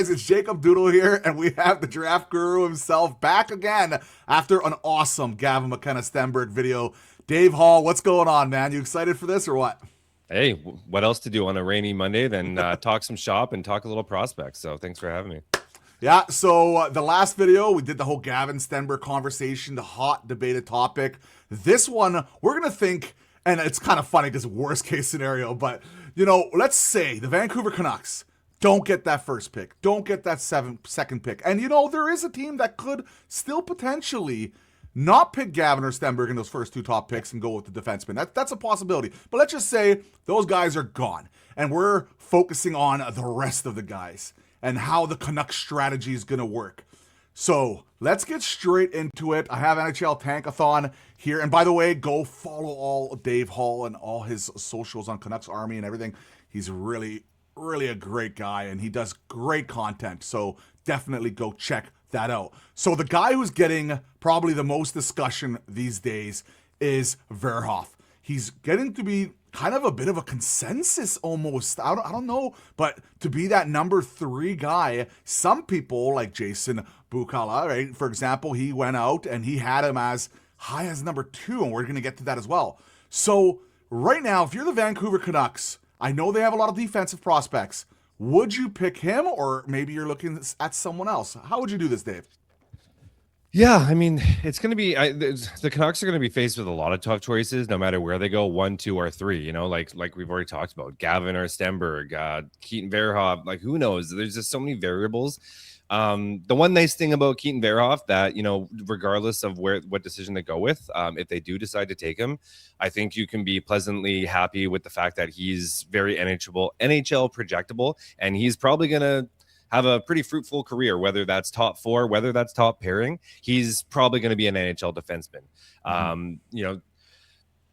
It's Jacob Doodle here, and we have the draft guru himself back again after an awesome Gavin Mckenna Stenberg video. Dave Hall, what's going on, man? You excited for this or what? Hey, what else to do on a rainy Monday than talk some shop and talk a little prospects? So thanks for having me. Yeah, so the last video, we did the whole Gavin Stenberg conversation, the hot debated topic. This one, we're going to think, and it's kind of funny because worst case scenario, but, let's say the Vancouver Canucks don't get that first pick, don't get that second pick. And, there is a team that could still potentially not pick Gavin or Stenberg in those first two top picks and go with the defenseman. That's a possibility. But let's just say those guys are gone, and we're focusing on the rest of the guys and how the Canucks strategy is going to work. So let's get straight into it. I have NHL Tankathon here. And by the way, go follow all Dave Hall and all his socials on Canucks Army and everything. He's really, really a great guy, and he does great content. So definitely go check that out. So the guy who's getting probably the most discussion these days is Verhoeff. He's getting to be kind of a bit of a consensus almost. I don't know, but to be that number 3 guy, some people like Jason Bukala, right? For example, he went out and he had him as high as number 2, and we're going to get to that as well. So right now, if you're the Vancouver Canucks, I know they have a lot of defensive prospects. Would you pick him, or maybe you're looking at someone else? How would you do this, Dave? Yeah, I mean, it's going to be the Canucks are going to be faced with a lot of tough choices, no matter where they go, 1, 2, or 3. Like we've already talked about, Gavin or Stenberg, Keaton Verhoeff. Like, who knows? There's just so many variables. The one nice thing about Keaton Verhoeff that, regardless of what decision they go with, if they do decide to take him, I think you can be pleasantly happy with the fact that he's very NHL projectable, and he's probably going to have a pretty fruitful career, whether that's top 4, whether that's top pairing. He's probably going to be an NHL defenseman.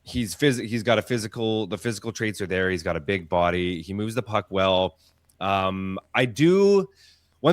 He's got the physical traits are there. He's got a big body. He moves the puck well. One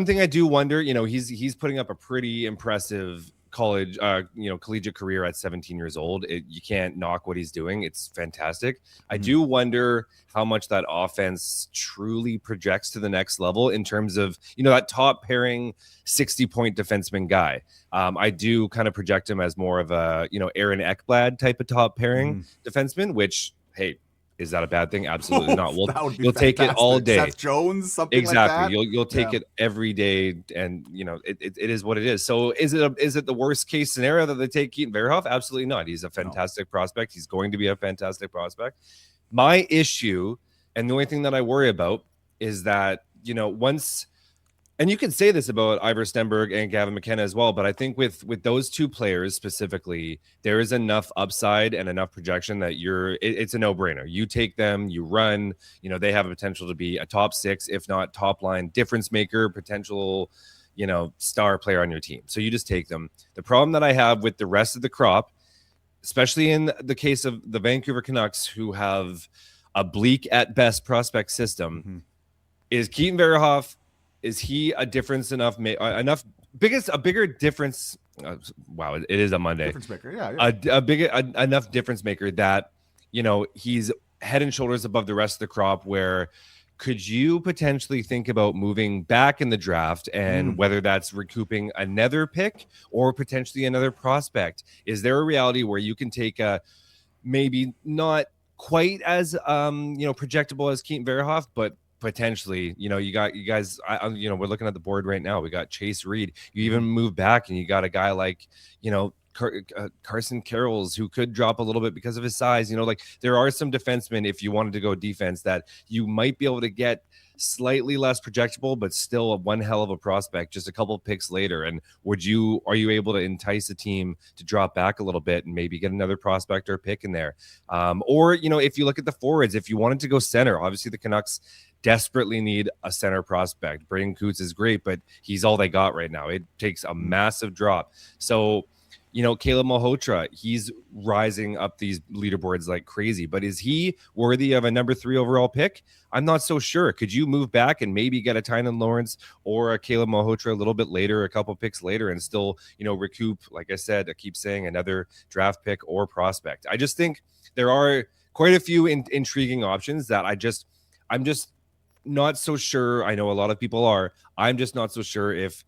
thing I do wonder, he's putting up a pretty impressive collegiate career at 17 years old. You can't knock what he's doing. It's fantastic. I do wonder how much that offense truly projects to the next level in terms of, that top pairing 60-point defenseman guy. I do kind of project him as more of a, Aaron Ekblad type of top pairing defenseman, which, hey, is that a bad thing? Absolutely not. You'll take it all day. Seth Jones, something exactly. Like that. You'll take it every day, and it is what it is. So is it the worst case scenario that they take Keaton Verhoeff? Absolutely not. He's a fantastic prospect. He's going to be a fantastic prospect. My issue, and the only thing that I worry about, is that once. And you can say this about Ivor Stenberg and Gavin Mckenna as well, but I think with those two players specifically, there is enough upside and enough projection that it's a no-brainer. You take them, you run, they have a potential to be a top 6, if not top line difference maker, potential, star player on your team. So you just take them. The problem that I have with the rest of the crop, especially in the case of the Vancouver Canucks, who have a bleak at best prospect system, is Keaton Verhoeff. Is he a difference enough? A bigger difference? Wow, it is a Monday. Difference maker, yeah. Enough difference maker that he's head and shoulders above the rest of the crop. Where could you potentially think about moving back in the draft, and whether that's recouping another pick or potentially another prospect? Is there a reality where you can take a maybe not quite as projectable as Keaton Verhoeff, but potentially, you guys, we're looking at the board right now. We got Chase Reed. You even move back and you got a guy like, Carson Carrolls, who could drop a little bit because of his size. There are some defensemen, if you wanted to go defense, that you might be able to get slightly less projectable, but still one hell of a prospect just a couple of picks later. And are you able to entice a team to drop back a little bit and maybe get another prospect or pick in there? Or if you look at the forwards, if you wanted to go center, obviously the Canucks desperately need a center prospect. Braden Coots is great, but he's all they got right now. It takes a massive drop. So, Caleb Malhotra, he's rising up these leaderboards like crazy, but is he worthy of a number 3 overall pick? I'm not so sure. Could you move back and maybe get a Tynan Lawrence or a Caleb Malhotra a little bit later, a couple picks later, and still, recoup, like I said, I keep saying, another draft pick or prospect? I just think there are quite a few intriguing options that I'm just not so sure. I know a lot of people are. I'm just not so sure if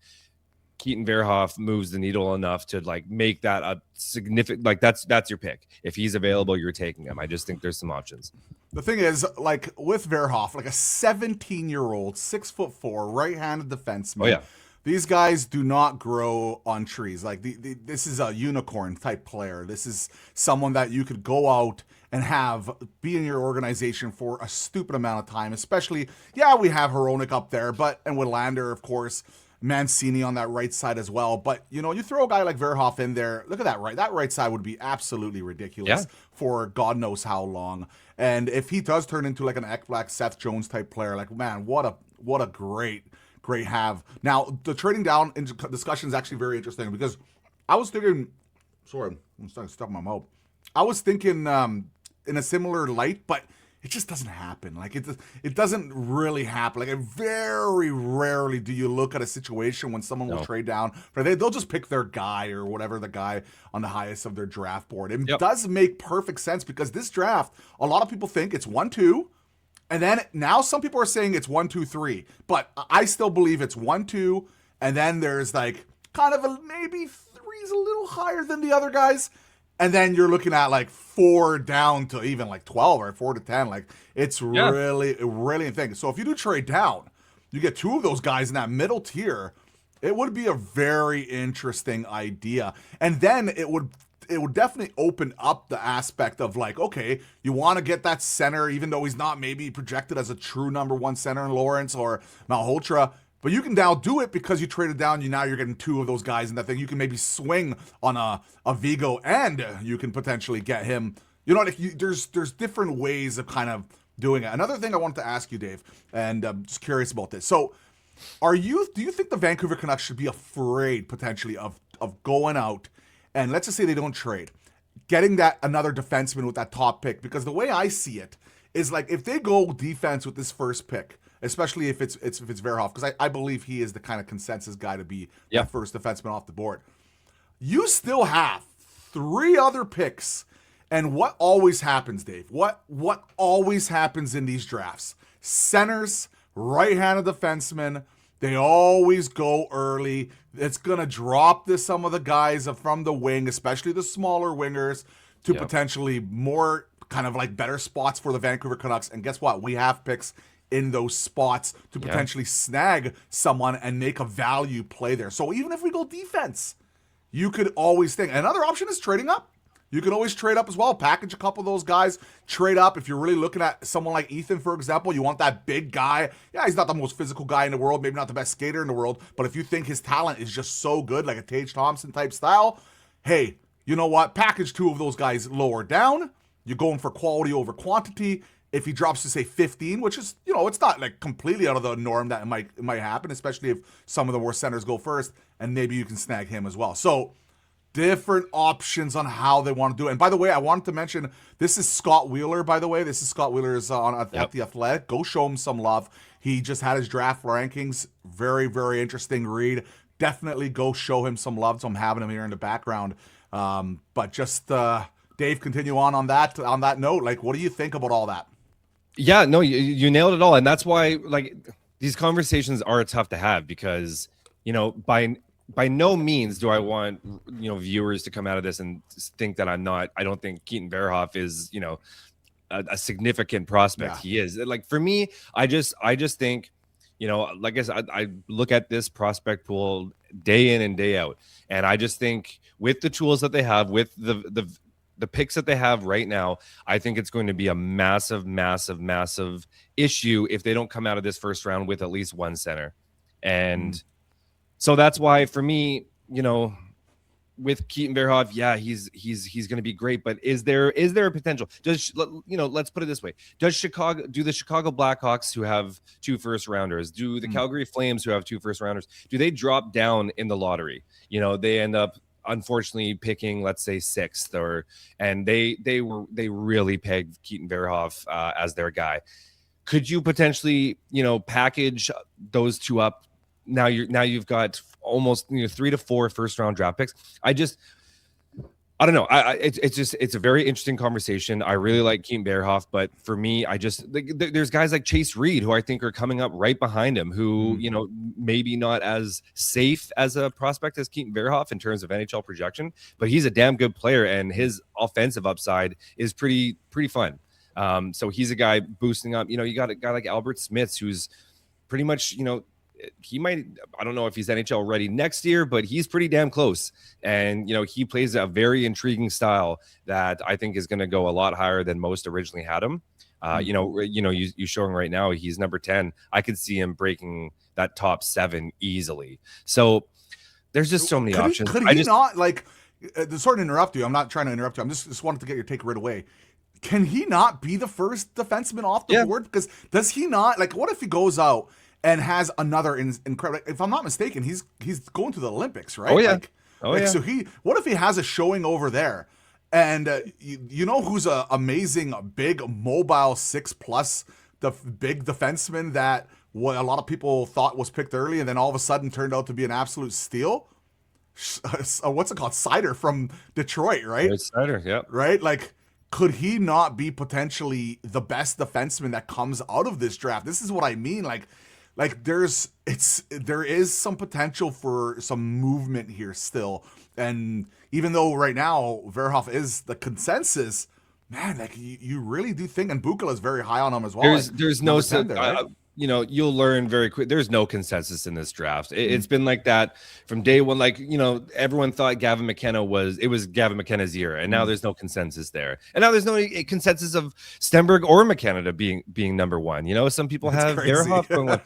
Keaton Verhoeff moves the needle enough to like make that a significant, like that's your pick. If he's available, you're taking him. I just think there's some options. The thing is, like with Verhoeff, like a 17-year-old, 6'4", right-handed defenseman. Oh yeah. These guys do not grow on trees. Like this is a unicorn type player. This is someone that you could go out and have be in your organization for a stupid amount of time. Especially, yeah, we have Hronek up there, and with Lander, of course, Mancini on that right side as well. But you know, you throw a guy like Verhoeff in there. Look at that right. That right side would be absolutely ridiculous for God knows how long. And if he does turn into like an Ekblad, Seth Jones type player, like man, what a great have. Now the trading down in discussion is actually very interesting because I was thinking. Sorry, I'm starting to stuff my mouth. I was thinking in a similar light, but it just doesn't happen. Like it doesn't really happen. Like very rarely do you look at a situation when someone will trade down. They'll just pick their guy or whatever the guy on the highest of their draft board. It does make perfect sense because this draft, a lot of people think it's 1-2. And then now some people are saying it's 1-2-3. But I still believe it's 1-2. And then there's like kind of maybe 3's a little higher than the other guys. And then you're looking at like 4 down to even like 12 or 4 to 10. Like it's really a thing. So if you do trade down, you get 2 of those guys in that middle tier. It would be a very interesting idea. And then it would definitely open up the aspect of like, okay, you want to get that center, even though he's not maybe projected as a true number 1 center in Lawrence or Malhotra. But you can now do it because you traded down. Now you're getting 2 of those guys in that thing. You can maybe swing on a Vigo, and you can potentially get him. You know, like there's different ways of kind of doing it. Another thing I wanted to ask you, Dave, and I'm just curious about this. So, do you think the Vancouver Canucks should be afraid potentially of going out and let's just say they don't trade, getting that another defenseman with that top pick? Because the way I see it is like if they go defense with this first pick, especially if it's Verhoeff, because I believe he is the kind of consensus guy to be the first defenseman off the board. You still have 3 other picks, and what always happens, Dave? What always happens in these drafts? Centers, right-handed defensemen, they always go early. It's gonna drop some of the guys from the wing, especially the smaller wingers, to potentially more kind of like better spots for the Vancouver Canucks. And guess what? We have picks in those spots to potentially snag someone and make a value play there. So even if we go defense, you could always think. Another option is trading up. You can always trade up as well. Package a couple of those guys. Trade up. If you're really looking at someone like Ethan, for example, you want that big guy. Yeah, he's not the most physical guy in the world, maybe not the best skater in the world, but if you think his talent is just so good, like a Tage Thompson type style, hey, you know what? Package 2 of those guys lower down. You're going for quality over quantity. If he drops to say 15, which is, you know, it's not like completely out of the norm that it might happen, especially if some of the worst centers go first, and maybe you can snag him as well. So different options on how they want to do it. And by the way, I wanted to mention, this is Scott Wheeler, by the way. This is Scott Wheeler's at The Athletic. Go show him some love. He just had his draft rankings. Very, very interesting read. Definitely go show him some love. So I'm having him here in the background. But just, Dave, continue on that note. Like, what do you think about all that? Yeah, no, you nailed it all. And that's why, like, these conversations are tough to have because, you know, by no means do I want, you know, viewers to come out of this and think that I don't think Keaton Verhoeff is, you know, a significant prospect. He is. Like, for me, I just think, you know, like I said, I look at this prospect pool day in and day out. And I just think with the tools that they have, with the picks that they have right now, I think it's going to be a massive, massive, massive issue if they don't come out of this first round with at least 1 center. And so that's why, for me, you know, with Keaton Verhoeff, yeah, he's going to be great, but is there a potential? Let's put it this way: do the Chicago Blackhawks, who have 2 first rounders, do the Calgary Flames, who have 2 first rounders, do they drop down in the lottery? You know, they end up unfortunately picking, let's say, 6th, and they really pegged Keaton Verhoeff as their guy. Could you potentially, you know, package those 2 up? Now you've got almost, you know, 3 to 4 first round draft picks. I don't know. It's a very interesting conversation. I really like Keaton Verhoeff, but for me, there's guys like Chase Reed who I think are coming up right behind him, who maybe not as safe as a prospect as Keaton Verhoeff in terms of NHL projection, but he's a damn good player, and his offensive upside is pretty fun. So he's a guy boosting up. You got a guy like Albert Smiths, who's pretty much he might, I don't know if he's NHL ready next year, but he's pretty damn close. And, he plays a very intriguing style that I think is going to go a lot higher than most originally had him. You showing right now, he's number 10. I could see him breaking that top 7 easily. So there's just so many options. Could he not, like, sorry to interrupt you. I'm not trying to interrupt you. I'm just wanted to get your take right away. Can he not be the first defenseman off the board? Because does he not, like, what if he goes out and has another incredible? If I'm not mistaken, he's going to the Olympics, right? Oh yeah. So what if he has a showing over there, and you know who's a amazing big mobile 6+, the big defenseman that a lot of people thought was picked early, and then all of a sudden turned out to be an absolute steal. What's it called? Sider from Detroit, right? It's Sider, yeah. Right, like. Could he not be potentially the best defenseman that comes out of this draft? This is what I mean. Like there is some potential for some movement here still. And even though right now Verhoeff is the consensus, man, like you really do think, and Bukala is very high on him as well. There's no right? You'll learn very quick. There's no consensus in this draft. It's been like that from day one. Like, everyone thought Gavin McKenna was Gavin McKenna's year, and now there's no consensus there. And now there's no consensus of Stenberg or McKenna being number 1. Some people have Verhoeff going 1.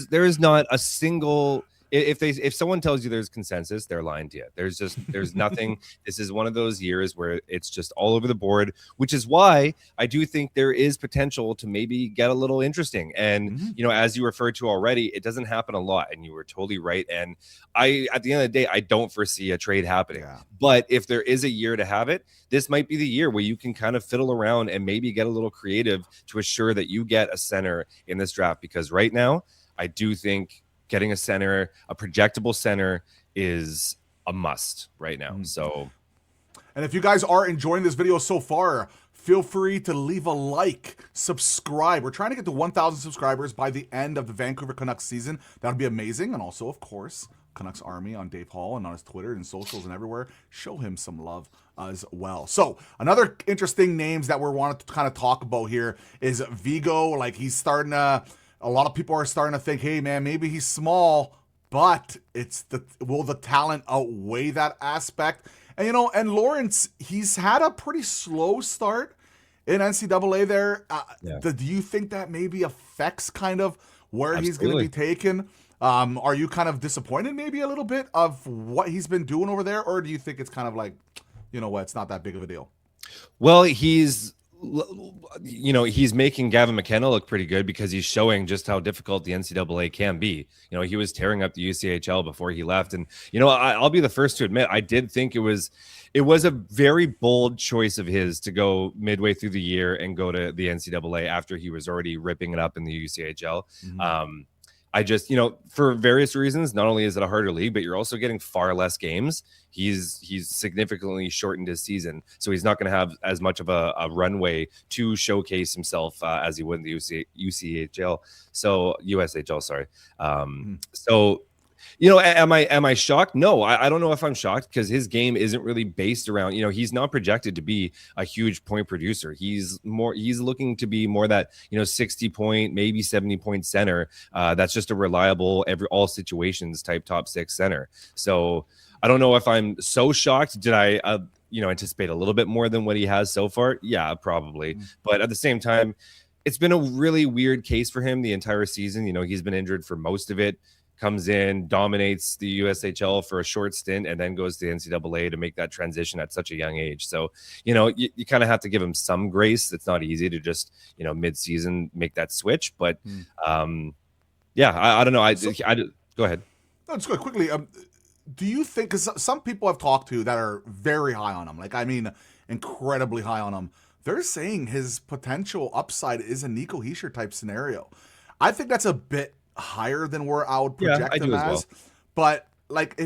There is not a single. If someone tells you there's consensus, they're lying to you. There's nothing. This is one of those years where it's just all over the board, which is why I do think there is potential to maybe get a little interesting. And as you referred to already, it doesn't happen a lot, and you were totally right. And at the end of the day, I don't foresee a trade happening. Yeah. But if there is a year to have it, this might be the year where you can kind of fiddle around and maybe get a little creative to assure that you get a center in this draft. Because right now, I do think getting a center, a projectable center, is a must right now. So, and if you guys are enjoying this video so far, feel free to leave a like, subscribe. We're trying to get to 1,000 subscribers by the end of the Vancouver Canucks season. That would be amazing. And also, of course, Canucks Army on Dave Hall and on his Twitter and socials and everywhere. Show him some love as well. So another interesting names that we're wanting to kind of talk about here is Vigo. Like, he's starting to. A lot of people are starting to think, hey, man, maybe he's small, but will the talent outweigh that aspect? And, and Lawrence, he's had a pretty slow start in NCAA there. Do you think that maybe affects kind of where he's going to be taken? Are you kind of disappointed maybe a little bit of what he's been doing over there? Or do you think it's kind of like, it's not that big of a deal? Well, he's making Gavin McKenna look pretty good because he's showing just how difficult the NCAA can be. He was tearing up the UCHL before he left. And, I'll be the first to admit, I did think it was a very bold choice of his to go midway through the year and go to the NCAA after he was already ripping it up in the UCHL. I just, for various reasons, not only is it a harder league, but you're also getting far less games. He's significantly shortened his season, so he's not going to have as much of a runway to showcase himself as he would in the UCHL. So USHL, sorry. So, am I shocked? No, I don't know if I'm shocked because his game isn't really based around, he's not projected to be a huge point producer. He's looking to be more that, 60 point, maybe 70 point center. That's just a reliable all situations type top 6 center. So I don't know if I'm so shocked. Did I, anticipate a little bit more than what he has so far? Yeah, probably. But at the same time, it's been a really weird case for him the entire season. He's been injured for most of it. Comes in, dominates the USHL for a short stint, and then goes to the NCAA to make that transition at such a young age. So, you kind of have to give him some grace. It's not easy to just, mid-season make that switch. But, I don't know. Go ahead. No, just go quickly. Do you think, because some people I've talked to that are very high on him, like, I mean, incredibly high on him, they're saying his potential upside is a Nico Hischier type scenario. I think that's a bit higher than where I would project him as. Well. But like,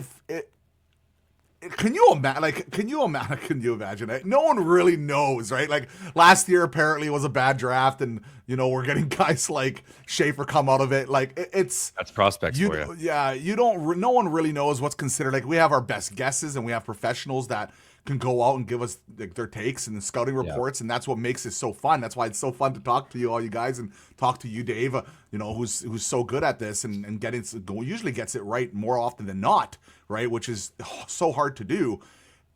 can you imagine? Like, can you imagine? Can you imagine it? No one really knows, right? Like last year, apparently was a bad draft, and we're getting guys like Schaefer come out of it. Like it's That's prospects for you. yeah. You don't. No one really knows what's considered. Like we have our best guesses, and we have professionals that can go out and give us like, their takes and the scouting reports, and that's what makes it so fun. That's why it's so fun to talk to you, all you guys, and talk to you, Dave. Who's so good at this and usually gets it right more often than not, right? Which is so hard to do.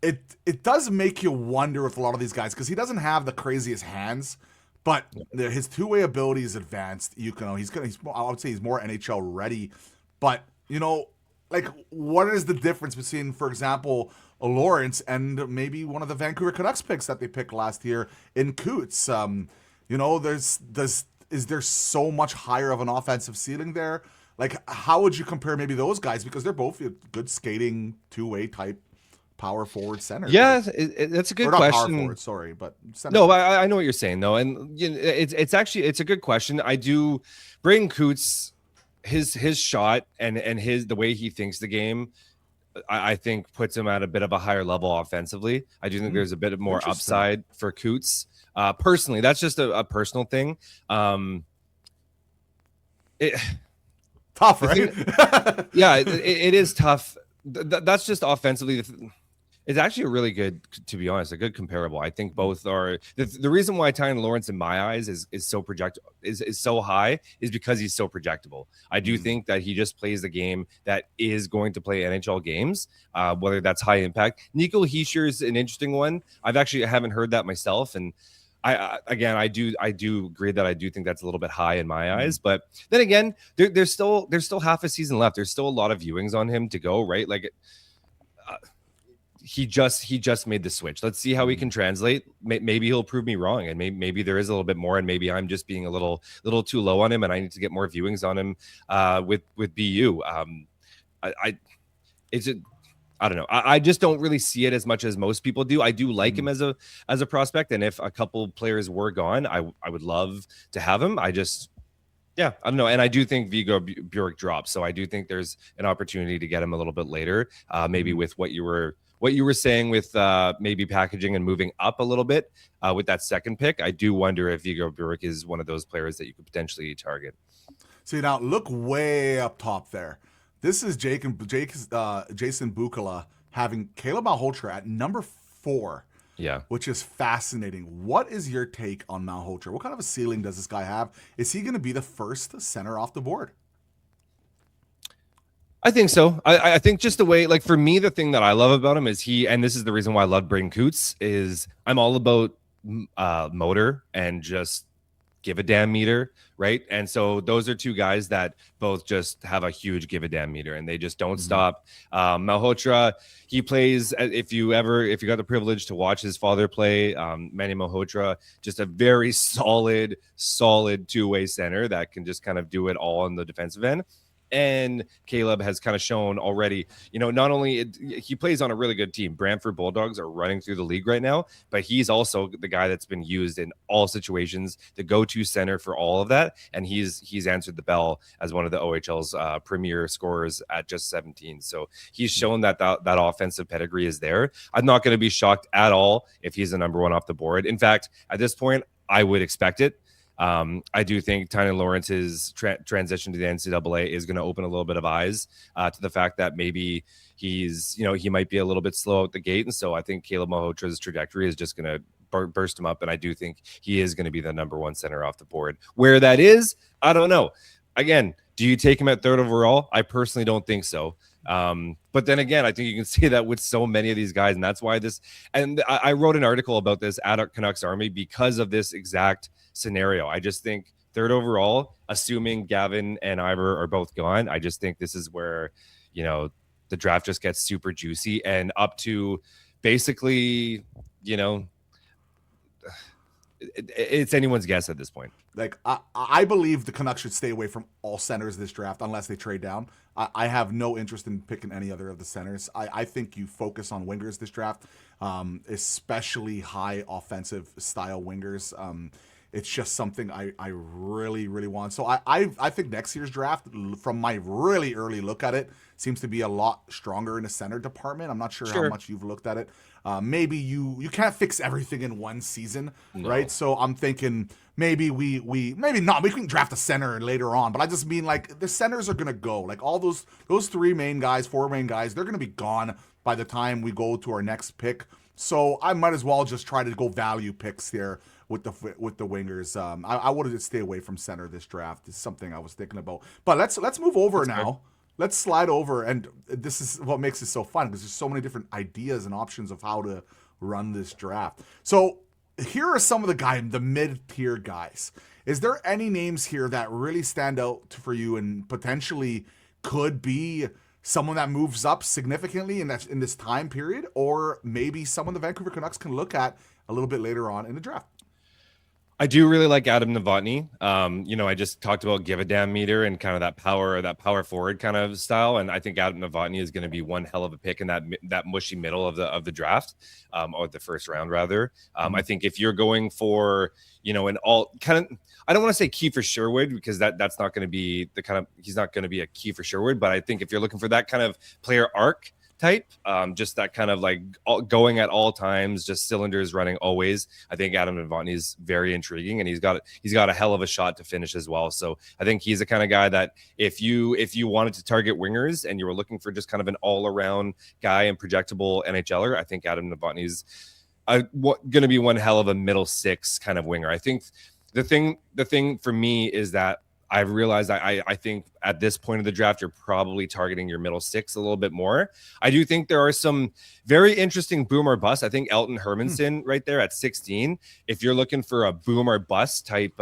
It does make you wonder with a lot of these guys because he doesn't have the craziest hands, but his two-way ability is advanced. I would say he's more NHL ready, but like what is the difference between, for example, Lawrence and maybe one of the Vancouver Canucks picks that they picked last year in Coots? Is there so much higher of an offensive ceiling there? Like, how would you compare maybe those guys? Because they're both good skating, two-way type power forward center. Yeah, that's a good question. Power forward, sorry, but center. No, I know what you're saying though, and it's a good question. I do Braden Coots, his shot and the way he thinks the game, I think puts him at a bit of a higher level offensively. I do think there's a bit more upside for Coots. Personally, that's just a personal thing. Tough, right? Yeah, it is tough. That's just offensively. It's actually a really good, to be honest, a good comparable. I think both are the reason why Tynan Lawrence in my eyes is so high is because he's so projectable. I do think that he just plays the game that is going to play NHL games, whether that's high impact. Nico Heischer's an interesting one. I haven't heard that myself, and I do agree that I do think that's a little bit high in my eyes. But then again, there's still half a season left. There's still a lot of viewings on him to go, right? Like. He just made the switch. Let's see how he can translate. Maybe he'll prove me wrong, and maybe there is a little bit more, and maybe I'm just being a little too low on him, and I need to get more viewings on him with BU. I don't know. I just don't really see it as much as most people do. I do like him as a prospect, and if a couple players were gone, I would love to have him. I don't know. And I do think Vigo Bjork drops, so I do think there's an opportunity to get him a little bit later, maybe with what you were saying with maybe packaging and moving up a little bit with that second pick. I do wonder if Vigo Bjork is one of those players that you could potentially target. See, now look way up top there. This is Jason Bukala having Caleb Malhotra at number 4. Yeah. Which is fascinating. What is your take on Malhotra? What kind of a ceiling does this guy have? Is he going to be the first center off the board? I think so. I think just the way, like for me, the thing that I love about him is and this is the reason why I love Braden Coots, is I'm all about motor and just give a damn meter, right? And so those are two guys that both just have a huge give a damn meter, and they just don't stop. Malhotra, he plays, if you got the privilege to watch his father play, Manny Malhotra, just a very solid two-way center that can just kind of do it all on the defensive end. And Caleb has kind of shown already, not only he plays on a really good team. Brantford Bulldogs are running through the league right now, but he's also the guy that's been used in all situations, the go-to center for all of that. And he's answered the bell as one of the OHL's premier scorers at just 17. So he's shown that offensive pedigree is there. I'm not going to be shocked at all if he's the number 1 off the board. In fact, at this point, I would expect it. I do think Tynan Lawrence's transition to the NCAA is going to open a little bit of eyes to the fact that maybe he might be a little bit slow out the gate. And so I think Caleb Malhotra's trajectory is just going to burst him up. And I do think he is going to be the number 1 center off the board. Where that is, I don't know. Again, do you take him at 3rd overall? I personally don't think so. But then again, I think you can see that with so many of these guys, and that's why I wrote an article about this at Canucks Army because of this exact scenario. I just think 3rd overall, assuming Gavin and Ivor are both gone, I just think this is where, the draft just gets super juicy and up to basically, it's anyone's guess at this point. Like, I believe the Canucks should stay away from all centers this draft unless they trade down. I have no interest in picking any other of the centers. I think you focus on wingers this draft, especially high offensive style wingers. it's just something I really, really want. So I think next year's draft, from my really early look at it, seems to be a lot stronger in the center department. I'm not sure how much you've looked at it. Maybe you can't fix everything in one season, right? So I'm thinking maybe maybe not. We can draft a center later on, but I just mean like the centers are gonna go. Like all those 4 main guys, they're gonna be gone by the time we go to our next pick. So I might as well just try to go value picks here with the wingers. I would have stay away from center this draft. Is something I was thinking about. But let's move over now. Fair. Let's slide over, and this is what makes it so fun because there's so many different ideas and options of how to run this draft. So here are some of the mid-tier guys. Is there any names here that really stand out for you and potentially could be someone that moves up significantly in this time period, or maybe someone the Vancouver Canucks can look at a little bit later on in the draft? I do really like Adam Novotny. I just talked about give a damn meter and kind of that power forward kind of style. And I think Adam Novotny is going to be one hell of a pick in that mushy middle of the draft, or the first round rather. I think if you're going for, an all kind of, I don't want to say Kiefer Sherwood because that's not going to be he's not going to be a Kiefer Sherwood, but I think if you're looking for that kind of player arc type, just that kind of like going at all times, just cylinders running always. I think Adam Novotny is very intriguing, and he's got a hell of a shot to finish as well. So I think he's the kind of guy that if you wanted to target wingers and you were looking for just kind of an all around guy and projectable NHLer, I think Adam Novotny is going to be one hell of a middle six kind of winger. I think the thing for me is that I've realized I think at this point of the draft, you're probably targeting your middle six a little bit more. I do think there are some very interesting boom or bust. I think Elton Hermanson right there at 16. If you're looking for a boom or bust type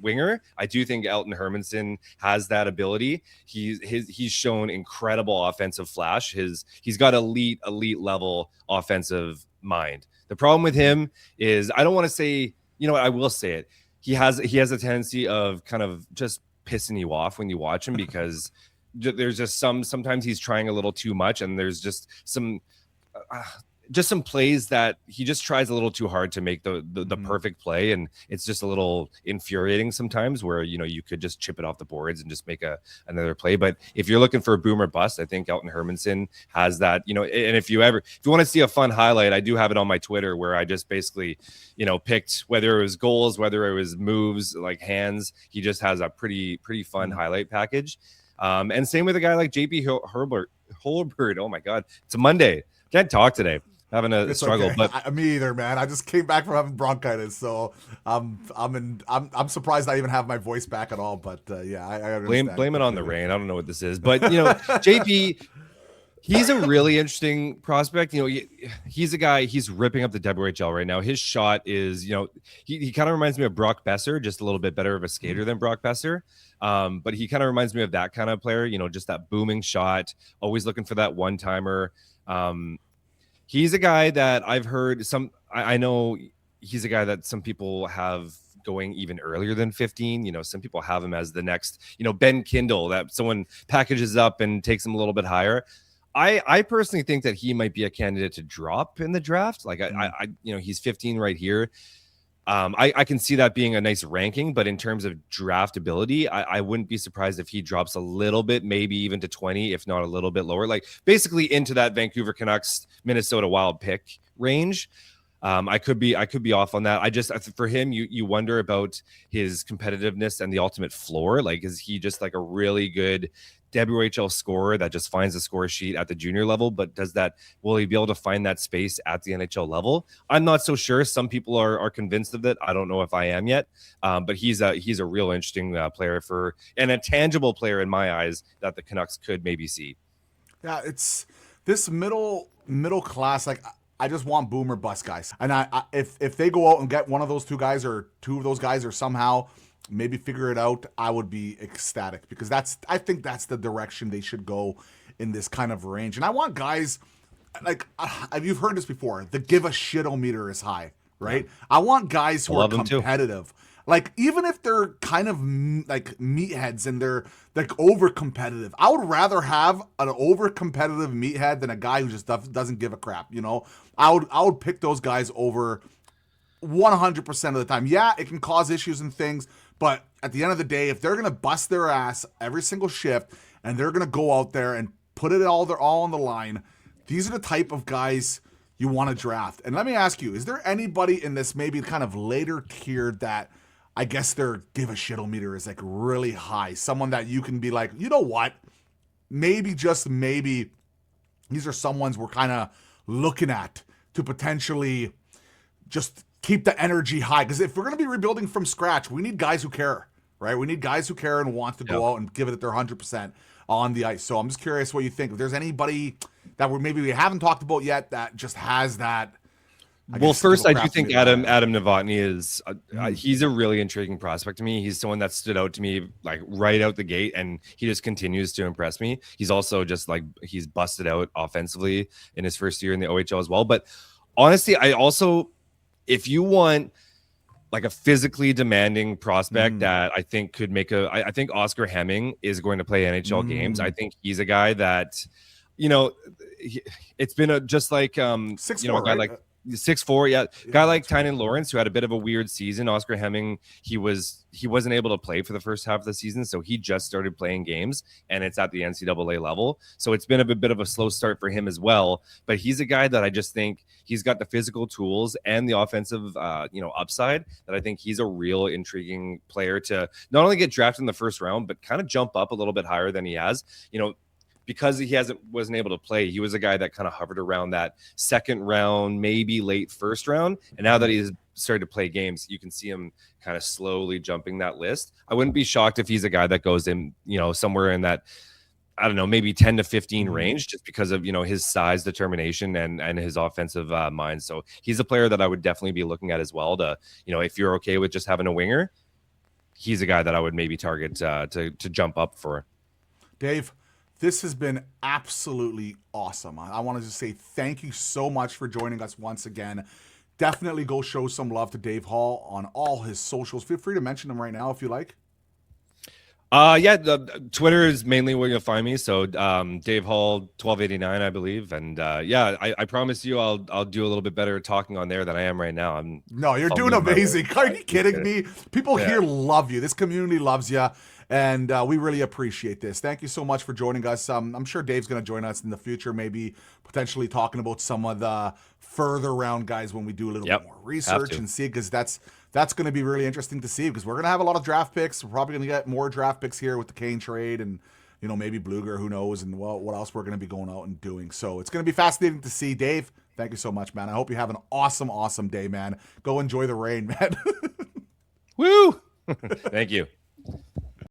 winger, I do think Elton Hermanson has that ability. He's shown incredible offensive flash. He's got elite level offensive mind. The problem with him is I don't want to say, I will say it. He has a tendency of kind of just pissing you off when you watch him because there's just sometimes he's trying a little too much, and there's just some plays that he just tries a little too hard to make the perfect play, and it's just a little infuriating sometimes where you could just chip it off the boards and just make another play. But if you're looking for a boom or bust, I think Elton Hermanson has that, and if you want to see a fun highlight, I do have it on my Twitter where I just basically picked whether it was goals, whether it was moves, like hands. He just has a pretty fun highlight package, and same with a guy like JP Holbert. Oh my god, it's a Monday, can't talk today. Having a struggle, okay. But me either, man. I just came back from having bronchitis, so I'm surprised I even have my voice back at all. But yeah, I understand. Blame it on the rain. I don't know what this is, but JP, he's a really interesting prospect. He's a guy. He's ripping up the WHL right now. His shot is, he kind of reminds me of Brock Besser, just a little bit better of a skater than Brock Besser. But he kind of reminds me of that kind of player. Just that booming shot, always looking for that one timer. He's a guy that I've heard I know he's a guy that some people have going even earlier than 15. Some people have him as the next, Ben Kindle, that someone packages up and takes him a little bit higher. I personally think that he might be a candidate to drop in the draft. Like he's 15 right here. I can see that being a nice ranking, but in terms of draftability, I wouldn't be surprised if he drops a little bit, maybe even to 20, if not a little bit lower, like basically into that Vancouver Canucks, Minnesota Wild pick range. I could be off on that. For him, you wonder about his competitiveness and the ultimate floor. Like, is he just like a really good WHL scorer that just finds the score sheet at the junior level, but will he be able to find that space at the NHL level? I'm not so sure. Some people are convinced of it. I don't know if I am yet, but he's a real interesting player and a tangible player in my eyes that the Canucks could maybe see. Yeah, it's this middle class. Like, I just want boom or bust guys, and if they go out and get one of those two guys or two of those guys or somehow maybe figure it out, I would be ecstatic because I think that's the direction they should go in this kind of range. And I want guys like you've heard this before. The give a shit-o-meter is high, right? Yeah. I want guys who are competitive. Like, even if they're kind of like meatheads and they're like over competitive, I would rather have an over competitive meathead than a guy who just doesn't give a crap. I would pick those guys over 100% of the time. Yeah, it can cause issues and things, but at the end of the day, if they're going to bust their ass every single shift and they're going to go out there and put it all on the line, these are the type of guys you want to draft. And let me ask you, is there anybody in this maybe kind of later tier that I guess their give a shit-o-meter is like really high? Someone that you can be like, you know what? Maybe, just maybe, these are some ones we're kind of looking at to potentially just keep the energy high. Because if we're going to be rebuilding from scratch, we need guys who care, right? We need guys who care and want to go out and give it their 100% on the ice. So I'm just curious what you think. If there's anybody that we haven't talked about yet that just has that. Well, first, I do think Adam Novotny is he's a really intriguing prospect to me. He's someone that stood out to me like right out the gate, and he just continues to impress me. He's also just like he's busted out offensively in his first year in the OHL as well. But honestly, I also, if you want like a physically demanding prospect that I think could make I think Oscar Hemming is going to play NHL games. I think he's a guy that, it's been just like 6'4", a guy right? like 6'4", yeah. Guy like Tynan Lawrence, who had a bit of a weird season. Oscar Hemming, he wasn't able to play for the first half of the season, so he just started playing games, and it's at the NCAA level. So it's been a bit of a slow start for him as well. But he's a guy that I just think he's got the physical tools and the offensive, upside that I think he's a real intriguing player to not only get drafted in the first round, but kind of jump up a little bit higher than he has. Because he wasn't able to play, he was a guy that kind of hovered around that second round, maybe late first round. And now that he's started to play games, you can see him kind of slowly jumping that list. I wouldn't be shocked if he's a guy that goes in, somewhere in that, I don't know, maybe 10 to 15 range, just because of, his size, determination, and his offensive mind. So he's a player that I would definitely be looking at as well to, if you're okay with just having a winger, he's a guy that I would maybe target to jump up for. Dave, this has been absolutely awesome. I want to just say thank you so much for joining us once again. Definitely go show some love to Dave Hall on all his socials. Feel free to mention them right now if you like. Twitter is mainly where you'll find me. So Dave Hall 1289, I believe. And I promise you I'll do a little bit better talking on there than I am right now. No, you're doing amazing. Are you kidding me? People here love you. This community loves you. And we really appreciate this. Thank you so much for joining us. I'm sure Dave's going to join us in the future, maybe potentially talking about some of the further round guys when we do a little bit more research and see, because that's going to be really interesting to see, because we're going to have a lot of draft picks. We're probably going to get more draft picks here with the Kane trade and, maybe Bluger, who knows, and what else we're going to be going out and doing. So it's going to be fascinating to see. Dave, thank you so much, man. I hope you have an awesome, awesome day, man. Go enjoy the rain, man. Woo! Thank you.